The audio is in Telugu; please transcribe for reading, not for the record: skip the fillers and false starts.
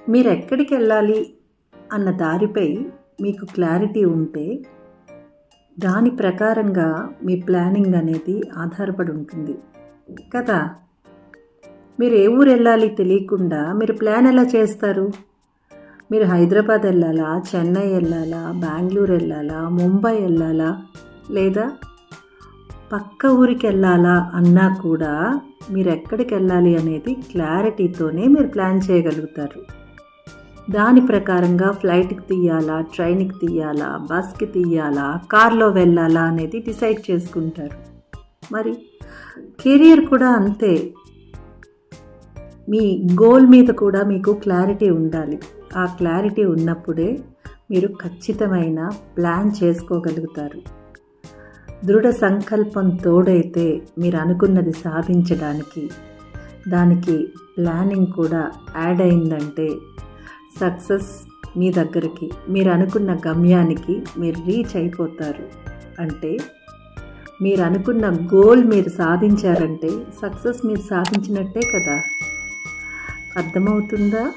మీరు ఎక్కడికి వెళ్ళాలి అన్న దారిపై మీకు క్లారిటీ ఉంటే దాని ప్రకారంగా మీ ప్లానింగ్ అనేది ఆధారపడి ఉంటుంది కదా. మీరు ఏ ఊరు వెళ్ళాలి తెలియకుండా మీరు ప్లాన్ ఎలా చేస్తారు? మీరు హైదరాబాద్ వెళ్ళాలా, చెన్నై వెళ్ళాలా, బెంగళూరు వెళ్ళాలా, ముంబై వెళ్ళాలా, లేదా పక్క ఊరికి వెళ్ళాలా అన్నా కూడా మీరు ఎక్కడికి వెళ్ళాలి అనేది క్లారిటీతోనే మీరు ప్లాన్ చేయగలుగుతారు. దాని ప్రకారంగా ఫ్లైట్కి తీయాలా, ట్రైన్కి తీయాలా, బస్కి తీయాలా, కార్లో వెళ్ళాలా అనేది డిసైడ్ చేసుకుంటారు. మరి కెరియర్ కూడా అంతే. మీ గోల్ మీద కూడా మీకు క్లారిటీ ఉండాలి. ఆ క్లారిటీ ఉన్నప్పుడే మీరు ఖచ్చితమైన ప్లాన్ చేసుకోగలుగుతారు. దృఢ సంకల్పం తోడైతే మీరు అనుకున్నది సాధించడానికి దానికి ప్లానింగ్ కూడా యాడ్ అయిందంటే సక్సెస్ మీ దగ్గరికి, మీరు అనుకున్న గమ్యానికి మీరు రీచ్ అయిపోతారు. అంటే మీరు అనుకున్న గోల్ మీరు సాధించారంటే సక్సెస్ మీరు సాధించినట్టే కదా. అర్థమవుతుందా?